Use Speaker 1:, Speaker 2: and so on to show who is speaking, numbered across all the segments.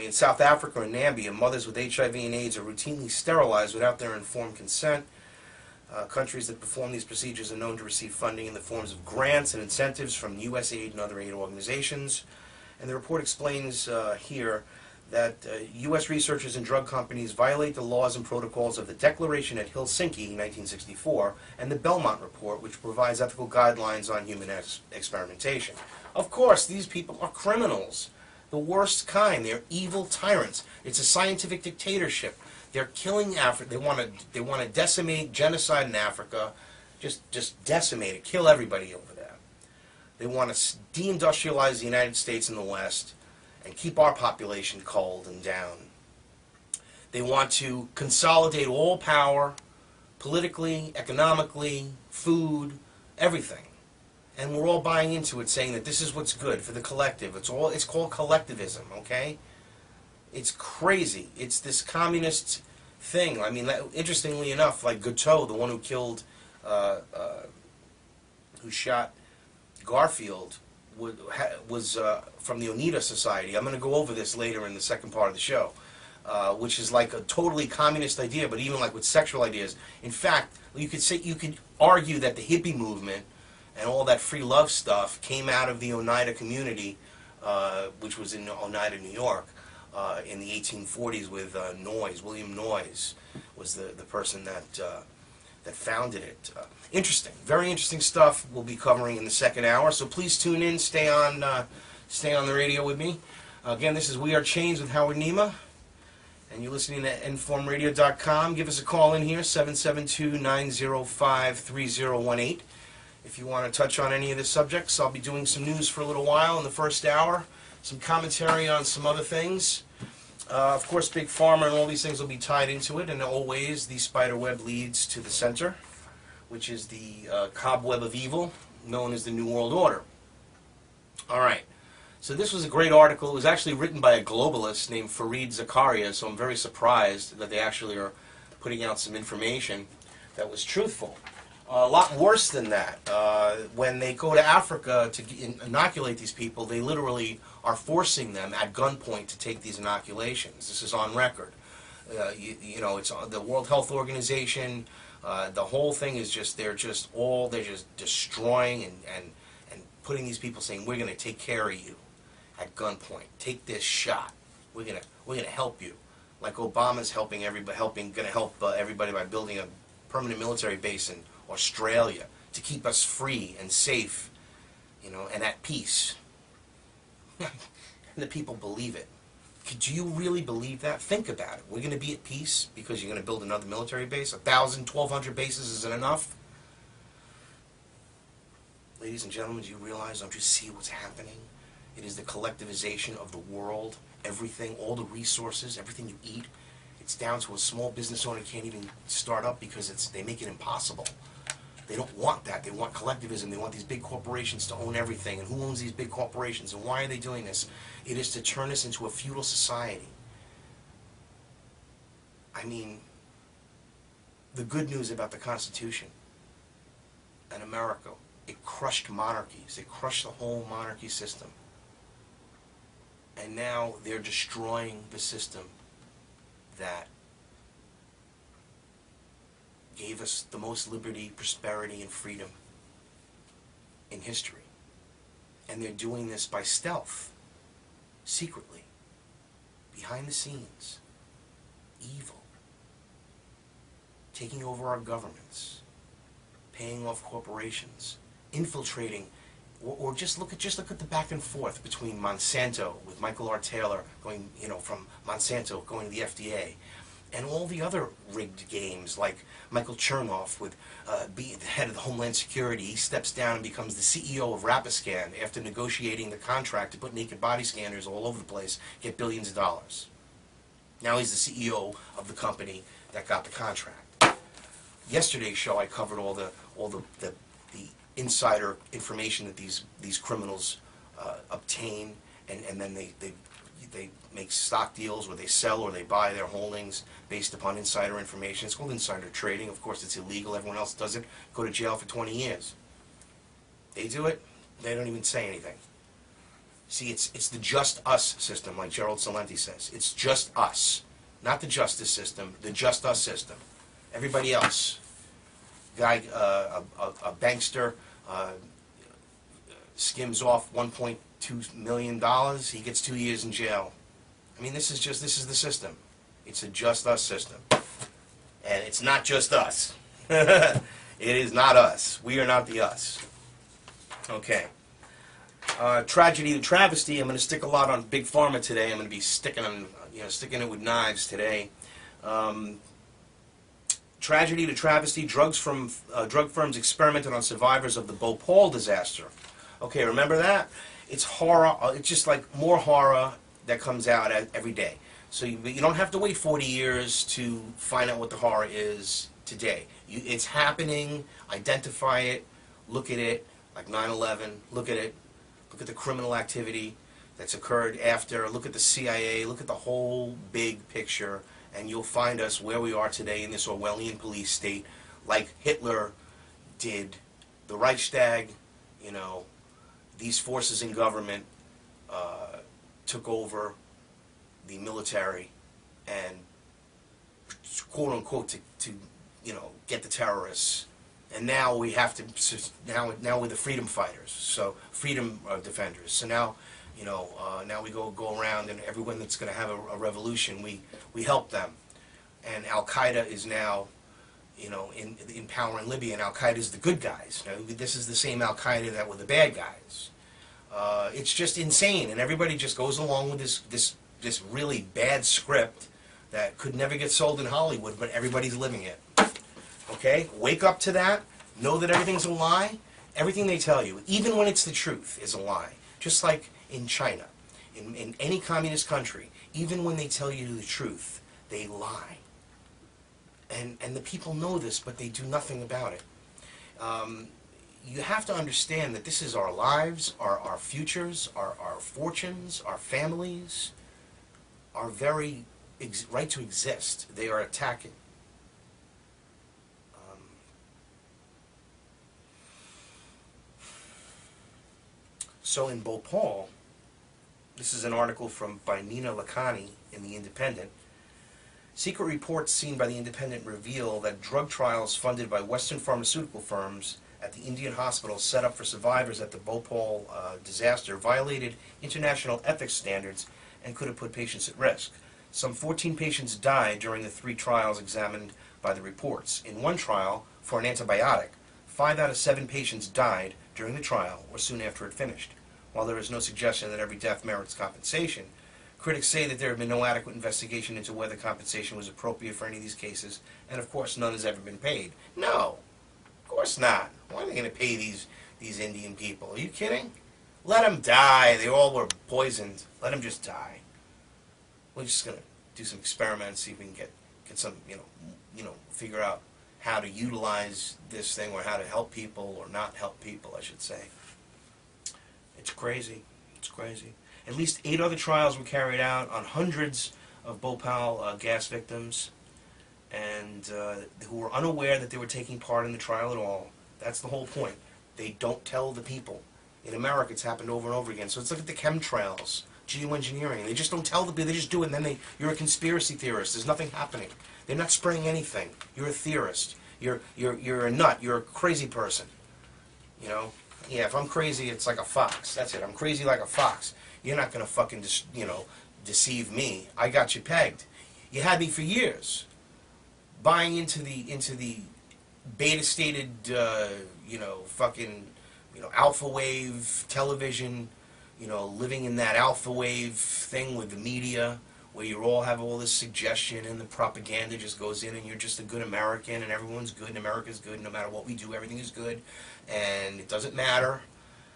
Speaker 1: in South Africa and Namibia, mothers with HIV and AIDS are routinely sterilized without their informed consent. Countries that perform these procedures are known to receive funding in the forms of grants and incentives from USAID and other aid organizations. And the report explains here that U.S. researchers and drug companies violate the laws and protocols of the Declaration at Helsinki in 1964 and the Belmont Report, which provides ethical guidelines on human experimentation. Of course, these people are criminals. The worst kind. They're evil tyrants. It's a scientific dictatorship. They're killing Africa. They want to decimate, genocide in Africa, just decimate it, kill everybody over there. They want to deindustrialize the United States and the West and keep our population cold and down. They want to consolidate all power, politically, economically, food, everything. And we're all buying into it, saying that this is what's good for the collective. It's called collectivism, okay? It's crazy. It's this communist thing. I mean, interestingly enough, like Guteau, the one who killed, who shot Garfield, was from the Oneida Society. I'm going to go over this later in the second part of the show, which is like a totally communist idea, but even like with sexual ideas. In fact, you could argue that the hippie movement and all that free love stuff came out of the Oneida community, which was in Oneida, New York, in the 1840s with Noyes. William Noyes was the person that founded it. Interesting, very interesting stuff we'll be covering in the second hour. So please tune in, stay on the radio with me. Again, this is We Are Changed with Howard Nema, and you're listening to informradio.com. Give us a call in here, 772-905-3018. If you want to touch on any of the subjects, I'll be doing some news for a little while in the first hour, some commentary on some other things. Of course, Big Pharma and all these things will be tied into it, and always the spider web leads to the center, which is the cobweb of evil, known as the New World Order. All right. So this was a great article. It was actually written by a globalist named Fareed Zakaria, so I'm very surprised that they actually are putting out some information that was truthful. A lot worse than that. When they go to Africa to inoculate these people, they literally are forcing them at gunpoint to take these inoculations. This is on record. You know, it's the World Health Organization. The whole thing is they're just destroying and putting these people, saying, we're going to take care of you at gunpoint. Take this shot. We're gonna help you. Like Obama's going to help everybody by building a permanent military base in Australia to keep us free and safe, you know, and at peace. And the people believe it. Do you really believe that? Think about it. We're going to be at peace because you're going to build another military base? 1,000, 1,200 bases isn't enough? Ladies and gentlemen, do you realize, don't you see what's happening? It is the collectivization of the world. Everything, all the resources, everything you eat, it's down to a small business owner can't even start up because they make it impossible. They don't want that. They want collectivism. They want these big corporations to own everything. And who owns these big corporations? And why are they doing this? It is to turn us into a feudal society. I mean, the good news about the Constitution and America, it crushed monarchies. It crushed the whole monarchy system. And now they're destroying the system that gave us the most liberty, prosperity, and freedom in history. And they're doing this by stealth, secretly, behind the scenes, evil, taking over our governments, paying off corporations, infiltrating, or just look at the back and forth between Monsanto with Michael R. Taylor going, you know, from Monsanto going to the FDA, and all the other rigged games, like Michael Chernoff with being the head of the Homeland Security. He steps down and becomes the CEO of Rapiscan after negotiating the contract to put naked body scanners all over the place, get billions of dollars. Now he's the CEO of the company that got the contract. Yesterday's show I covered all the insider information that these criminals obtain, and then they make stock deals where they sell or they buy their holdings based upon insider information. It's called insider trading. Of course, it's illegal. Everyone else does it. Go to jail for 20 years. They do it. They don't even say anything. See, it's the just us system, like Gerald Celente says. It's just us. Not the justice system, the just us system. Everybody else. Guy, a bankster, skims off $1.2 million, he gets 2 years in jail. I mean, this is the system. It's a just us system. And it's not just us. It is not us. We are not the us. Okay. Tragedy to travesty. I'm going to stick a lot on Big Pharma today. I'm going to be sticking it with knives today. Tragedy to travesty. Drug firms experimented on survivors of the Bhopal disaster. Okay, remember that? It's horror. It's just like more horror that comes out every day. So you don't have to wait 40 years to find out what the horror is today. It's happening. Identify it. Look at it. Like 9/11. Look at it. Look at the criminal activity that's occurred after. Look at the CIA. Look at the whole big picture, and you'll find us where we are today in this Orwellian police state, like Hitler did the Reichstag. You know, these forces in government took over the military and quote unquote to get the terrorists. And now we have to, now we're the freedom fighters, so freedom defenders. So now, now we go around, and everyone that's going to have a revolution, we help them. And Al Qaeda is now, in power in Libya, and Al Qaeda is the good guys. Now, this is the same Al Qaeda that were the bad guys. It's just insane, and everybody just goes along with this really bad script that could never get sold in Hollywood, but everybody's living it. Okay? Wake up to that. Know that everything's a lie. Everything they tell you, even when it's the truth, is a lie. Just like in China, in any communist country, even when they tell you the truth, they lie. And the people know this, but they do nothing about it. You have to understand that this is our lives, our futures, our fortunes, our families, our very right to exist. They are attacking. So in Bhopal, this is an article by Nina Lakhani in The Independent. Secret reports seen by The Independent reveal that drug trials funded by Western pharmaceutical firms at the Indian hospital set up for survivors at the Bhopal disaster violated international ethics standards and could have put patients at risk. Some 14 patients died during the 3 trials examined by the reports. In one trial, for an antibiotic, 5 out of 7 patients died during the trial or soon after it finished. While there is no suggestion that every death merits compensation, critics say that there have been no adequate investigation into whether compensation was appropriate for any of these cases, and of course none has ever been paid. No, of course not. Why are they going to pay these Indian people? Are you kidding? Let them die. They all were poisoned. Let them just die. We're just going to do some experiments, see if we can get some, figure out how to utilize this thing, or how to help people or not help people, I should say. It's crazy. It's crazy. At least 8 other trials were carried out on hundreds of Bhopal gas victims, and who were unaware that they were taking part in the trial at all. That's the whole point. They don't tell the people. In America, it's happened over and over again. So it's like the chemtrails, geoengineering. They just don't tell the people. They just do it, and then you're a conspiracy theorist. There's nothing happening. They're not spraying anything. You're a theorist. You're a nut. You're a crazy person. Yeah, if I'm crazy, it's like a fox. That's it. I'm crazy like a fox. You're not going to fucking, deceive me. I got you pegged. You had me for years. Buying into the beta-stated, alpha wave television, living in that alpha wave thing with the media, where you all have all this suggestion and the propaganda just goes in, and you're just a good American, and everyone's good, and America's good, no matter what we do, everything is good, and it doesn't matter.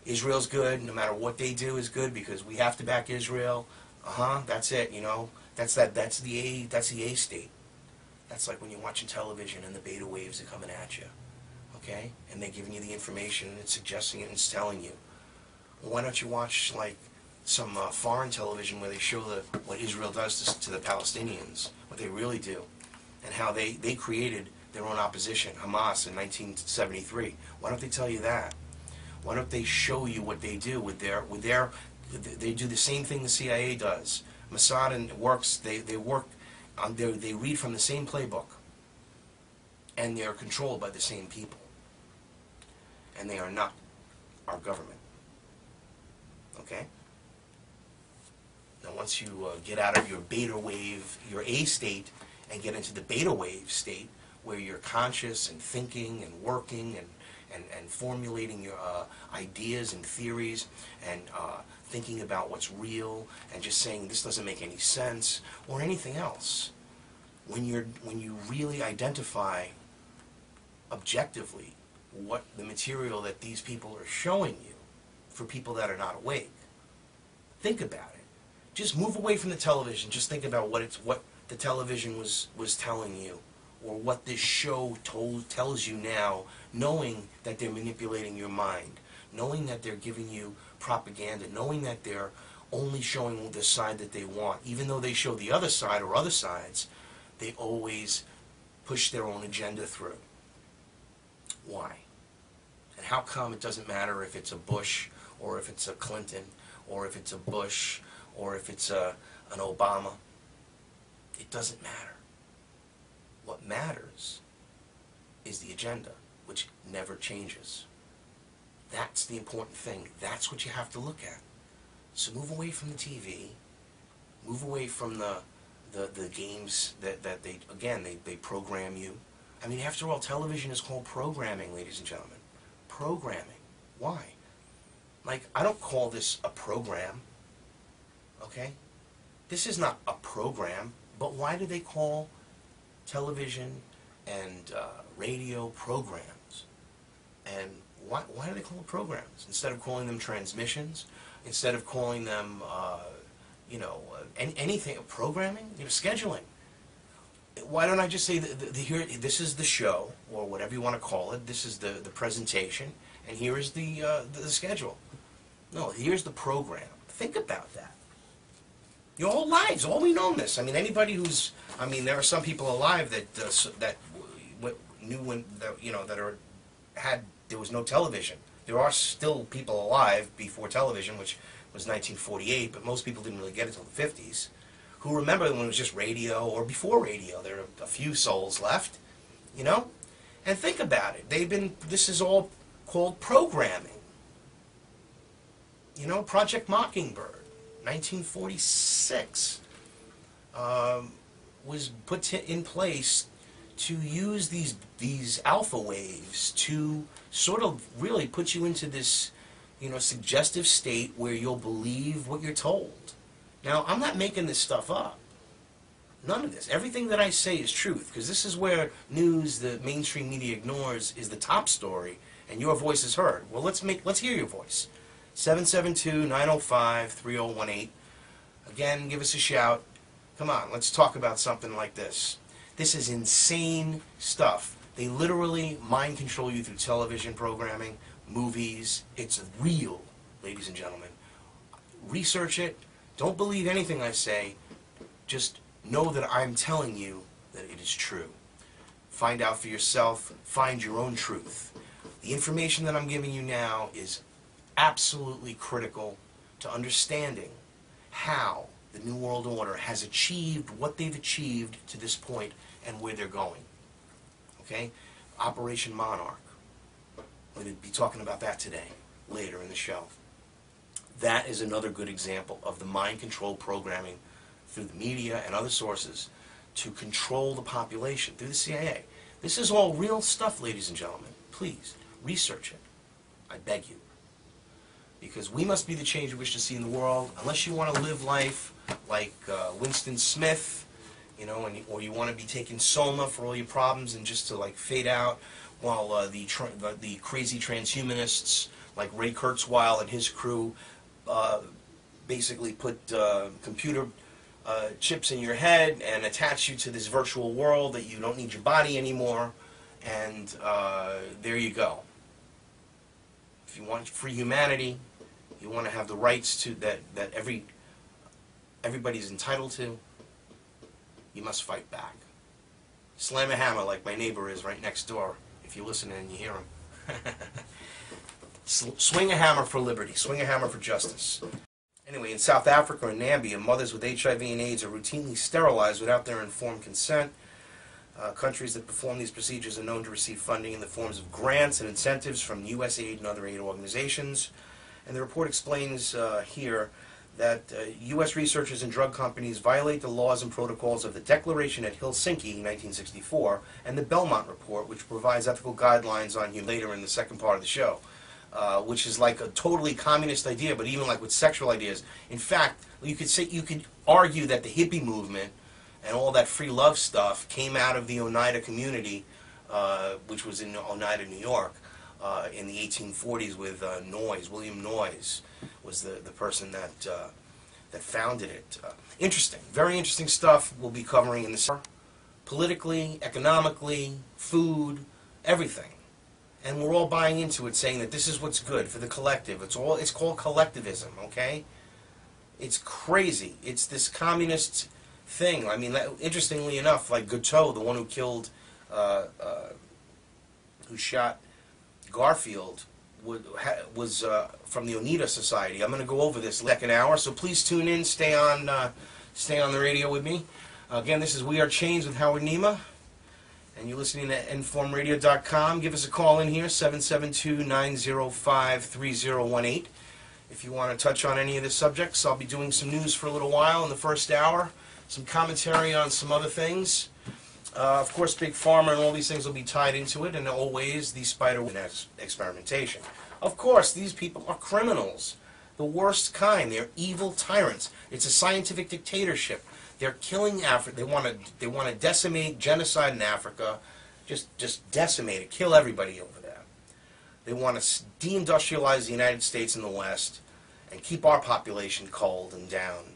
Speaker 1: Israel's good, no matter what they do is good, because we have to back Israel. That's it, that's the A state. That's like when you're watching television and the beta waves are coming at you, okay? And they're giving you the information, and it's suggesting it, and it's telling you. Well, why don't you watch, like, some foreign television where they show what Israel does to the Palestinians, what they really do, and how they created their own opposition, Hamas, in 1973. Why don't they tell you that? Why don't they show you what they do with their They do the same thing the CIA does. Mossad and works. They work on. They read from the same playbook, and they are controlled by the same people. And they are not our government. Okay. Now, once you get out of your beta wave, your A state, and get into the beta wave state, where you're conscious and thinking and working and formulating your ideas and theories and thinking about what's real and just saying this doesn't make any sense or anything else. When you really identify objectively what the material that these people are showing you for people that are not awake, think about it. Just move away from the television. Just think about what the television was telling you, or what this show tells you now, knowing that they're manipulating your mind, knowing that they're giving you propaganda, knowing that they're only showing the side that they want. Even though they show the other side or other sides, they always push their own agenda through. Why? And how come it doesn't matter if it's a Bush, or if it's a Clinton, or if it's a Bush, or if it's an Obama? It doesn't matter. What matters is the agenda, which never changes. That's the important thing. That's what you have to look at. So move away from the TV. Move away from the games that they program you. I mean, after all, television is called programming, ladies and gentlemen. Programming. Why? Like, I don't call this a program. Okay? This is not a program. But why do they call television and radio programs? And why do they call them programs instead of calling them transmissions? Instead of calling them, anything programming? Scheduling. Why don't I just say here? This is the show, or whatever you want to call it. This is the presentation, and here is the schedule. No, here's the program. Think about that. Your whole lives, all we know this. I mean, anybody who's, there are some people alive that knew when, there was no television. There are still people alive before television, which was 1948, but most people didn't really get it until the 50s, who remember when it was just radio or before radio. There are a few souls left, And think about it. This is all called programming. Project Mockingbird. 1946 was put in place to use these alpha waves to sort of really put you into this suggestive state where you'll believe what you're told. Now, I'm not making this stuff up. None of this. Everything that I say is truth, because this is where news the mainstream media ignores is the top story, and your voice is heard. Well, let's hear your voice. 772-905-3018. Again, give us a shout. Come on, let's talk about something like this. This is insane stuff. They literally mind control you through television programming, movies. It's real, ladies and gentlemen. Research it. Don't believe anything I say. Just know that I'm telling you that it is true. Find out for yourself. Find your own truth. The information that I'm giving you now is absolutely critical to understanding how the New World Order has achieved what they've achieved to this point and where they're going. Okay? Operation Monarch. We're going to be talking about that today, later in the show. That is another good example of the mind control programming through the media and other sources to control the population through the CIA. This is all real stuff, ladies and gentlemen. Please, research it. I beg you. Because we must be the change we wish to see in the world. Unless you want to live life like Winston Smith, or you want to be taking Soma for all your problems and just to fade out, while the crazy transhumanists like Ray Kurzweil and his crew basically put computer chips in your head and attach you to this virtual world that you don't need your body anymore, and there you go. If you want free humanity, you want to have the rights to that everybody's entitled to, you must fight back. Slam a hammer like my neighbor is right next door, if you listen and you hear him. Swing a hammer for liberty. Swing a hammer for justice. Anyway, in South Africa and Namibia, mothers with HIV and AIDS are routinely sterilized without their informed consent. Countries that perform these procedures are known to receive funding in the forms of grants and incentives from USAID and other aid organizations. And the report explains here that U.S. researchers and drug companies violate the laws and protocols of the Declaration at Helsinki in 1964 and the Belmont Report, which provides ethical guidelines on human later in the second part of the show, which is like a totally communist idea, but even like with sexual ideas. In fact, you could argue that the hippie movement and all that free love stuff came out of the Oneida community, which was in Oneida, New York, in the 1840s with Noyes. William Noyes was the person that founded it. Interesting, very interesting stuff we'll be covering in this. Politically, economically, food, everything. And we're all buying into it, saying that this is what's good for the collective. It's called collectivism, okay? It's crazy. It's this communist thing. I mean, interestingly enough, like Guteau, the one who killed, who shot Garfield, was from the Oneida Society. I'm going to go over this second hour, so please tune in. Stay on the radio with me. Again, this is We Are Changed with Howard Nema, and you're listening to informradio.com. Give us a call in here, 772-905-3018. If you want to touch on any of the subjects, I'll be doing some news for a little while in the first hour, some commentary on some other things. Of course, Big Pharma and all these things will be tied into it, and always the spider experimentation. Of course, these people are criminals, the worst kind. They're evil tyrants. It's a scientific dictatorship. They're killing Africa. They want to decimate, genocide in Africa, just decimate it, kill everybody over there. They want to deindustrialize the United States and the West and keep our population cold and down.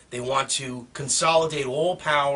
Speaker 1: They want to consolidate all power